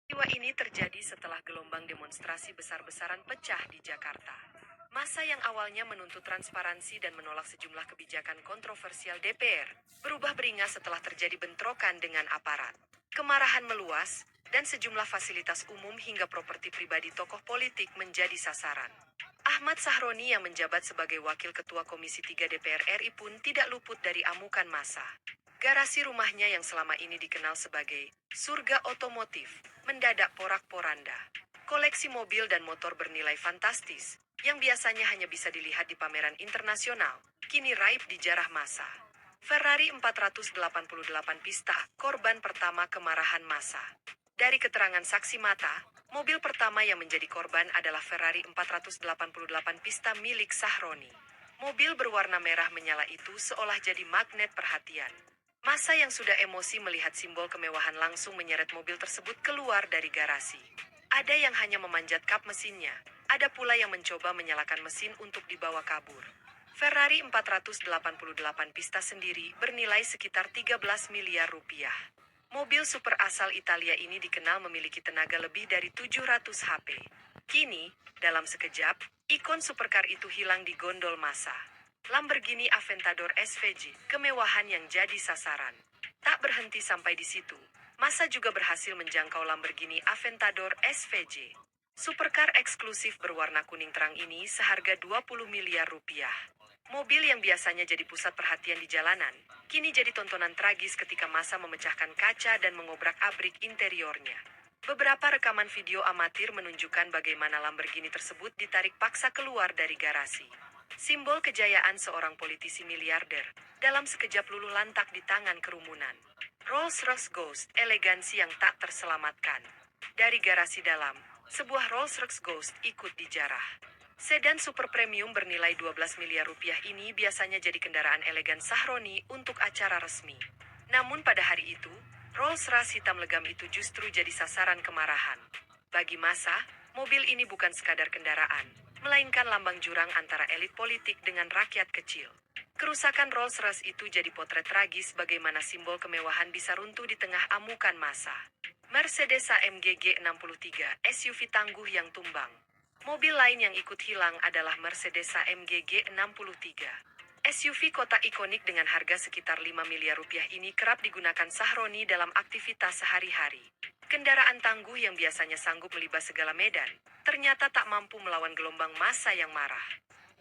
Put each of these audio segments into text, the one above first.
Peristiwa ini terjadi setelah gelombang demonstrasi besar-besaran pecah di Jakarta. Massa yang awalnya menuntut transparansi dan menolak sejumlah kebijakan kontroversial DPR, berubah beringas setelah terjadi bentrokan dengan aparat. Kemarahan meluas, dan sejumlah fasilitas umum hingga properti pribadi tokoh politik menjadi sasaran. Ahmad Sahroni yang menjabat sebagai Wakil Ketua Komisi 3 DPR RI pun tidak luput dari amukan massa. Garasi rumahnya yang selama ini dikenal sebagai surga otomotif, mendadak porak-poranda. Koleksi mobil dan motor bernilai fantastis, yang biasanya hanya bisa dilihat di pameran internasional, kini raib di jarah massa. Ferrari 488 pista, korban pertama kemarahan massa. Dari keterangan saksi mata, mobil pertama yang menjadi korban adalah Ferrari 488 pista milik Sahroni. Mobil berwarna merah menyala itu seolah jadi magnet perhatian. Massa yang sudah emosi melihat simbol kemewahan langsung menyeret mobil tersebut keluar dari garasi. Ada yang hanya memanjat kap mesinnya, ada pula yang mencoba menyalakan mesin untuk dibawa kabur. Ferrari 488 pista sendiri bernilai sekitar 13 miliar rupiah. Mobil super asal Italia ini dikenal memiliki tenaga lebih dari 700 HP. Kini, dalam sekejap, ikon supercar itu hilang di gondol massa. Lamborghini Aventador SVJ, kemewahan yang jadi sasaran. Tak berhenti sampai di situ, massa juga berhasil menjangkau Lamborghini Aventador SVJ. Supercar eksklusif berwarna kuning terang ini seharga 20 miliar rupiah. Mobil yang biasanya jadi pusat perhatian di jalanan, kini jadi tontonan tragis ketika massa memecahkan kaca dan mengobrak-abrik interiornya. Beberapa rekaman video amatir menunjukkan bagaimana Lamborghini tersebut ditarik paksa keluar dari garasi. Simbol kejayaan seorang politisi miliarder, dalam sekejap luluh lantak di tangan kerumunan. Rolls-Royce Ghost, elegansi yang tak terselamatkan. Dari garasi dalam, sebuah Rolls-Royce Ghost ikut dijarah. Sedan super premium bernilai 12 miliar rupiah ini biasanya jadi kendaraan elegan Sahroni untuk acara resmi. Namun pada hari itu, Rolls-Royce hitam legam itu justru jadi sasaran kemarahan. Bagi massa, mobil ini bukan sekadar kendaraan, melainkan lambang jurang antara elit politik dengan rakyat kecil. Kerusakan Rolls-Royce itu jadi potret tragis bagaimana simbol kemewahan bisa runtuh di tengah amukan massa. Mercedes AMG G63, SUV tangguh yang tumbang. Mobil lain yang ikut hilang adalah Mercedes AMG G63. SUV kotak ikonik dengan harga sekitar 5 miliar rupiah ini kerap digunakan Sahroni dalam aktivitas sehari-hari. Kendaraan tangguh yang biasanya sanggup melibas segala medan, ternyata tak mampu melawan gelombang massa yang marah.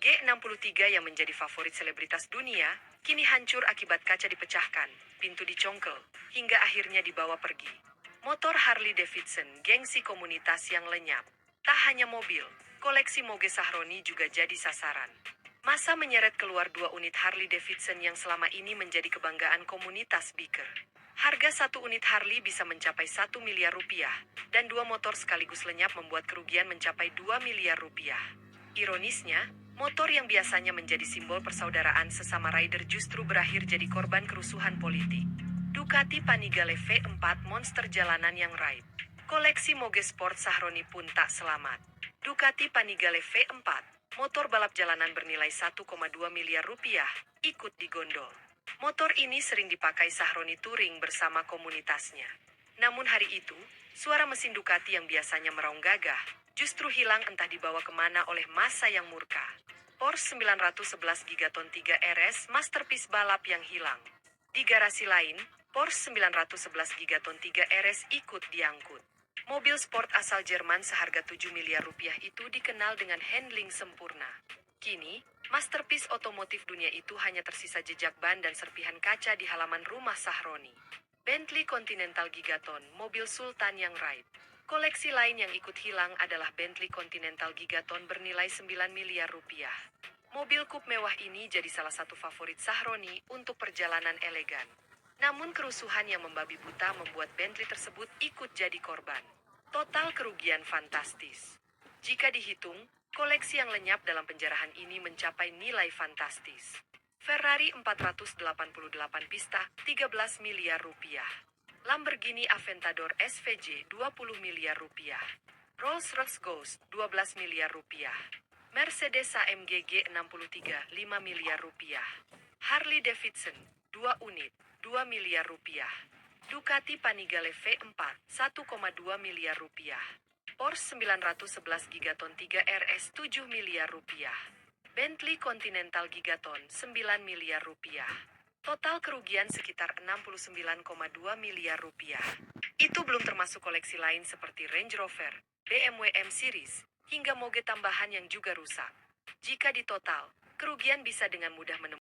G63 yang menjadi favorit selebritas dunia, kini hancur akibat kaca dipecahkan, pintu dicongkel, hingga akhirnya dibawa pergi. Motor Harley Davidson, gengsi komunitas yang lenyap. Tak hanya mobil, koleksi moge Sahroni juga jadi sasaran. Massa menyeret keluar 2 unit Harley Davidson yang selama ini menjadi kebanggaan komunitas biker. Harga 1 unit Harley bisa mencapai 1 miliar rupiah, dan 2 motor sekaligus lenyap membuat kerugian mencapai 2 miliar rupiah. Ironisnya, motor yang biasanya menjadi simbol persaudaraan sesama rider justru berakhir jadi korban kerusuhan politik. Ducati Panigale V4 monster jalanan yang raib. Koleksi moge sport Sahroni pun tak selamat. Ducati Panigale V4, motor balap jalanan bernilai 1,2 miliar rupiah, ikut digondol. Motor ini sering dipakai Sahroni touring bersama komunitasnya. Namun hari itu, suara mesin Ducati yang biasanya meraung gagah, justru hilang entah dibawa kemana oleh massa yang murka. Porsche 911 Gigaton 3 RS masterpiece balap yang hilang. Di garasi lain, Porsche 911 Gigaton 3 RS ikut diangkut. Mobil sport asal Jerman seharga 7 miliar rupiah itu dikenal dengan handling sempurna. Kini, masterpiece otomotif dunia itu hanya tersisa jejak ban dan serpihan kaca di halaman rumah Sahroni. Bentley Continental Gigaton, mobil sultan yang raib. Koleksi lain yang ikut hilang adalah Bentley Continental Gigaton bernilai 9 miliar rupiah. Mobil coupe mewah ini jadi salah satu favorit Sahroni untuk perjalanan elegan. Namun kerusuhan yang membabi buta membuat Bentley tersebut ikut jadi korban. Total kerugian fantastis. Jika dihitung, koleksi yang lenyap dalam penjarahan ini mencapai nilai fantastis. Ferrari 488 pista, 13 miliar rupiah. Lamborghini Aventador SVJ, 20 miliar rupiah. Rolls-Royce Ghost, 12 miliar rupiah. Mercedes AMG G63, 5 miliar rupiah. Harley Davidson, 2 unit, 2 miliar rupiah. Ducati Panigale V4, 1,2 miliar rupiah. Porsche 911 Gigaton 3 RS 7 miliar rupiah. Bentley Continental Gigaton 9 miliar rupiah. Total kerugian sekitar 69,2 miliar rupiah. Itu belum termasuk koleksi lain seperti Range Rover, BMW M Series, hingga moge tambahan yang juga rusak. Jika ditotal, kerugian bisa dengan mudah menemukan